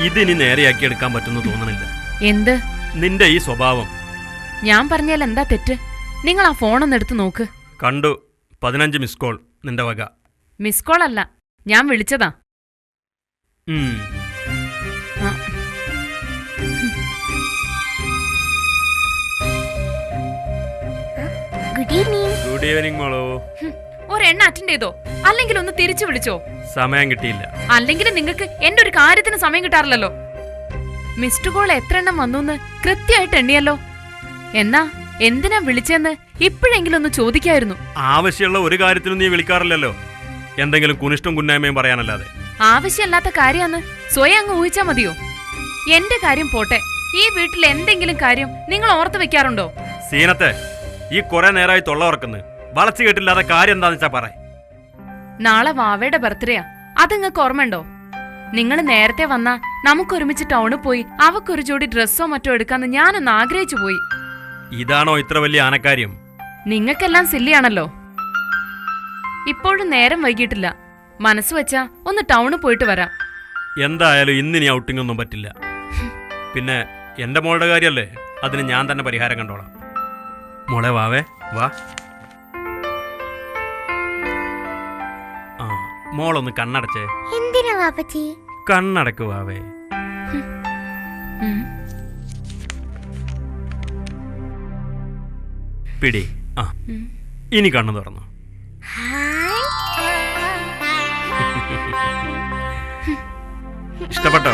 ഇതിനി നേരെയാക്കി എടുക്കാൻ പറ്റുമെന്ന് തോന്നണില്ല. എന്ത്? നിന്റെ ഈ സ്വഭാവം. ഞാൻ പറഞ്ഞാൽ എന്താ തെറ്റ്? നിങ്ങൾ ആ ഫോണൊന്ന് എടുത്ത് നോക്ക്. കണ്ടു, 15 മിസ് കോൾ നിന്റെ വക. മിസ് കോൾ അല്ല, ഞാൻ വിളിച്ചതാ. ഗുഡ് ഈവനിങ് മോളോ. ഒരെണ്ണ അറ്റൻഡ് ചെയ്തോ, അല്ലെങ്കിൽ ഒന്ന് തിരിച്ചു വിളിച്ചോ? സമയം കിട്ടിയില്ല. അല്ലെങ്കിൽ നിങ്ങൾക്ക് എന്റെ ഒരു കാര്യത്തിന് സമയം കിട്ടാറില്ലല്ലോ. മിസ്ഡ് കോൾ എത്ര എണ്ണം വന്നു കൃത്യമായിട്ട് എണ്ണിയല്ലോ. എന്നാ എന്തിനാ വിളിച്ചെന്ന് ഇപ്പോഴെങ്കിലും ഒന്ന് ചോദിക്കായിരുന്നു. ആവശ്യമുള്ള ഒരു കാര്യത്തിനും നീ വിളിക്കാറില്ലല്ലോ, എന്തെങ്കിലും കുനിഷ്ടം കുന്നായ്മയും പറയാനല്ലാതെ. ആവശ്യമില്ലാത്ത കാര്യാന്ന് സ്വയം അങ്ങ് ഊഹിച്ചാ മതിയോ? എന്റെ കാര്യം പോട്ടെ, ഈ വീട്ടിൽ എന്തെങ്കിലും കാര്യം നിങ്ങൾ ഓർത്ത് വെക്കാറുണ്ടോ? സീനത്തെ, ഈ കുറെ നേരമായി തൊള്ള ഉറക്കുന്നു. വളച്ചു കേട്ടില്ലാത്ത കാര്യം എന്താന്ന് വെച്ചാ പറ. നാളെ വാവയുടെ ബർത്ത്ഡേയാ, അതിങ്ങക്ക് ഓർമ്മയുണ്ടോ? നിങ്ങൾ നേരത്തെ വന്നാ നമുക്കൊരുമിച്ച് ടൗണിൽ പോയി അവക്കൊരു ജോഡി ഡ്രസ്സോ മറ്റോ എടുക്കാന്ന് ഞാനൊന്ന് ആഗ്രഹിച്ചു പോയി. ഇതാണോ ഇത്ര വലിയ ആനക്കാര്യം? നിങ്ങൾക്കെല്ലാം സില്ലിയാണല്ലോ. ഇപ്പോഴും നേരം വൈകിട്ടില്ല, മനസ്സ് വെച്ചാ ഒന്ന് ടൗണിൽ പോയിട്ട് വരാം. എന്തായാലും ഇന്നിനി ഔട്ടിംഗ് ഒന്നും പറ്റില്ല. പിന്നെ എന്റെ മോളുടെ കാര്യല്ലേ, അതിന് ഞാൻ തന്നെ പരിഹാരം കണ്ടോളാം. മോളെ വാവേ വാ. മോളൊന്ന് കണ്ണടച്ചേ. എന്തിനാ വാപ്പച്ചി? കണ്ണടക്ക് വാവേ. പിടി. ഇനി കണ്ണു തുറന്നു. ഇഷ്ടപ്പെട്ടോ?